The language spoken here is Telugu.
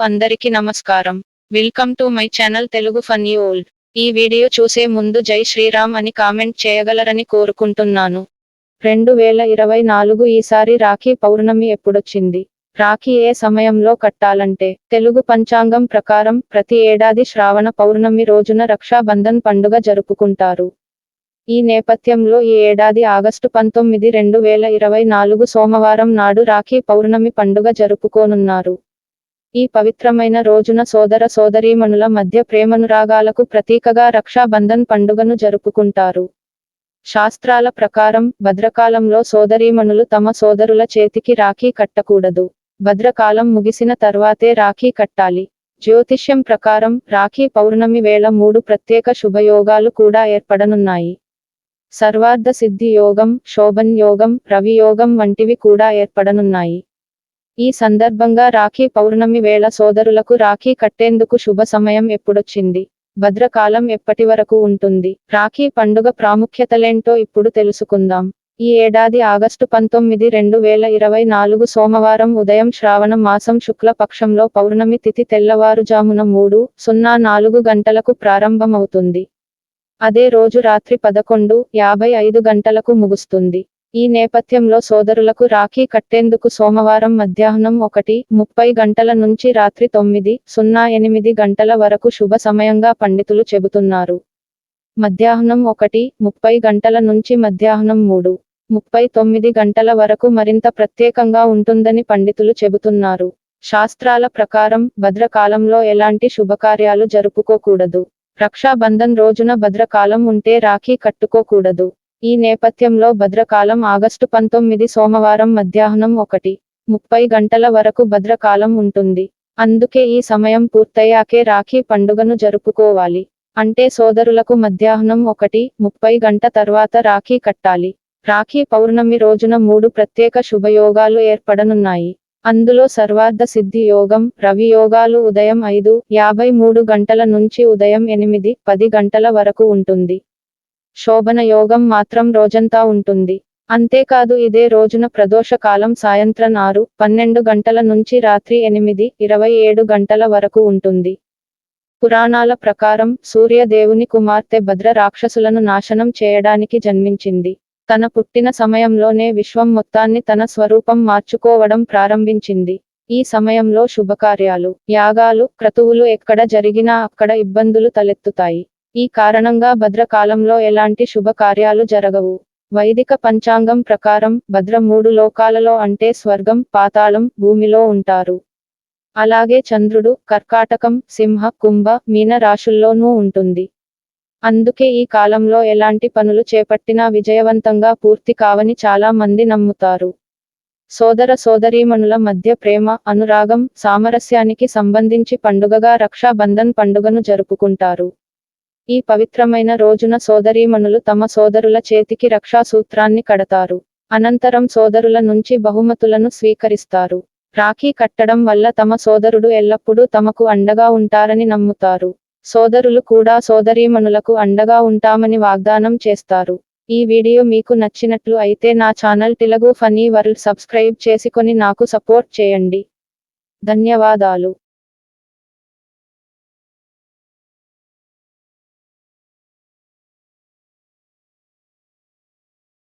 అందరికి నమస్కారం. Welcome to my channel Telugu funny old. ఈ వీడియో చూసే ముందు జై శ్రీరామ్ అని కామెంట్ చేయగలరని కోరుకుంటున్నాను. 2024 ఈసారి రాఖీ పౌర్ణమి ఎప్పుడొచ్చింది? రాఖీ ఏ సమయంలో కట్టాలంటే తెలుగు పంచాంగం ప్రకారం ప్రతి ఏడాది శ్రావణ పౌర్ణమి రోజున రక్షాబంధన్ పండుగ జరుపుకుంటారు. ఈ నేపథ్యంలో ఈ ఏడాది ఆగస్టు 19, 2024 సోమవారం నాడు రాఖీ పౌర్ణమి పండుగ జరుపుకోనున్నారు. ఈ పవిత్రమైన రోజున సోదర సోదరీమణుల మధ్య ప్రేమనురాగాలకు ప్రతీకగా రక్షాబంధన్ పండుగను జరుపుకుంటారు. శాస్త్రాల ప్రకారం భద్రకాలంలో సోదరీమణులు తమ సోదరుల చేతికి రాఖీ కట్టకూడదు. భద్రకాలం ముగిసిన తర్వాతే రాఖీ కట్టాలి. జ్యోతిష్యం ప్రకారం రాఖీ పౌర్ణమి వేళ 3 ప్రత్యేక శుభయోగాలు కూడా ఏర్పడనున్నాయి. సర్వార్థ సిద్ధి యోగం, శోభన్ యోగం, రవి యోగం వంటివి కూడా ఏర్పడనున్నాయి. ఈ సందర్భంగా రాఖీ పౌర్ణమి వేళ సోదరులకు రాఖీ కట్టేందుకు శుభ సమయం ఎప్పుడొచ్చింది? భద్రకాలం ఎప్పటి వరకు ఉంటుంది? రాఖీ పండుగ ప్రాముఖ్యతలేంటో ఇప్పుడు తెలుసుకుందాం. ఈ ఏడాది ఆగస్టు 19, 2024 సోమవారం ఉదయం శ్రావణ మాసం శుక్ల పక్షంలో పౌర్ణమి తిథి తెల్లవారుజామున 3:04 గంటలకు ప్రారంభమవుతుంది. అదే రోజు రాత్రి 11:55 గంటలకు ముగుస్తుంది. ఈ నేపథ్యంలో సోదరులకు రాఖీ కట్టేందుకు సోమవారం మధ్యాహ్నం 1:30 గంటల నుంచి రాత్రి 9:08 గంటల వరకు శుభ సమయంగా పండితులు చెబుతున్నారు. మధ్యాహ్నం 1:30 గంటల నుంచి మధ్యాహ్నం 3:39 గంటల వరకు మరింత ప్రత్యేకంగా ఉంటుందని పండితులు చెబుతున్నారు. శాస్త్రాల ప్రకారం భద్రకాలంలో ఎలాంటి శుభకార్యాలు జరుపుకోకూడదు. రక్షాబంధన్ రోజున భద్రకాలం ఉంటే రాఖీ కట్టుకోకూడదు. ఈ నేపథ్యంలో భద్రకాలం ఆగస్టు 19 సోమవారం మధ్యాహ్నం 1:30 గంటల వరకు భద్రకాలం ఉంటుంది. అందుకే ఈ సమయం పూర్తయ్యాకే రాఖీ పండుగను జరుపుకోవాలి. అంటే సోదరులకు మధ్యాహ్నం 1:30 గంట తర్వాత రాఖీ కట్టాలి. రాఖీ పౌర్ణమి రోజున 3 ప్రత్యేక శుభయోగాలు ఏర్పడనున్నాయి. అందులో సర్వార్థ సిద్ధి యోగం, రవి యోగాలు ఉదయం 5:53 గంటల నుంచి ఉదయం 8:10 గంటల వరకు ఉంటుంది. శోభన యోగం మాత్రం రోజంతా ఉంటుంది. అంతేకాదు ఇదే రోజున ప్రదోష కాలం సాయంత్రం 6:12 గంటల నుంచి రాత్రి 8:27 గంటల వరకు ఉంటుంది. పురాణాల ప్రకారం సూర్య దేవుని కుమార్తె భద్ర రాక్షసులను నాశనం చేయడానికి జన్మించింది. తన పుట్టిన సమయంలోనే విశ్వం మొత్తాన్ని తన స్వరూపం మార్చుకోవడం ప్రారంభించింది. ఈ సమయంలో శుభకార్యాలు, యాగాలు, క్రతువులు ఎక్కడ జరిగినా అక్కడ ఇబ్బందులు తలెత్తుతాయి. ఈ కారణంగా భద్రకాలంలో ఎలాంటి శుభకార్యాలు జరగవు. వైదిక పంచాంగం ప్రకారం భద్ర 3 లోకాలలో అంటే స్వర్గం, పాతాళం, భూమిలో ఉంటారు. అలాగే చంద్రుడు కర్కాటకం, సింహ, కుంభ, మీన రాశుల్లోనూ ఉంటుంది. అందుకే ఈ కాలంలో ఎలాంటి పనులు చేపట్టినా విజయవంతంగా పూర్తి కావని చాలా మంది నమ్ముతారు. సోదర సోదరీమణుల మధ్య ప్రేమ, అనురాగం, సామరస్యానికి సంబంధించి పండుగగా రక్షాబంధన్ పండుగను జరుపుకుంటారు. ఈ పవిత్రమైన రోజున సోదరీమణులు తమ సోదరుల చేతికి రక్షా సూత్రాన్ని కడతారు. అనంతరం సోదరుల నుంచి బహుమతులను స్వీకరిస్తారు. రాఖీ కట్టడం వల్ల తమ సోదరుడు ఎల్లప్పుడూ తమకు అండగా ఉంటారని నమ్ముతారు. సోదరులు కూడా సోదరీమణులకు అండగా ఉంటామని వాగ్దానం చేస్తారు. ఈ వీడియో మీకు నచ్చినట్లు అయితే నా channel Telugu funny world subscribe చేసుకొని నాకు సపోర్ట్ చేయండి. ధన్యవాదాలు.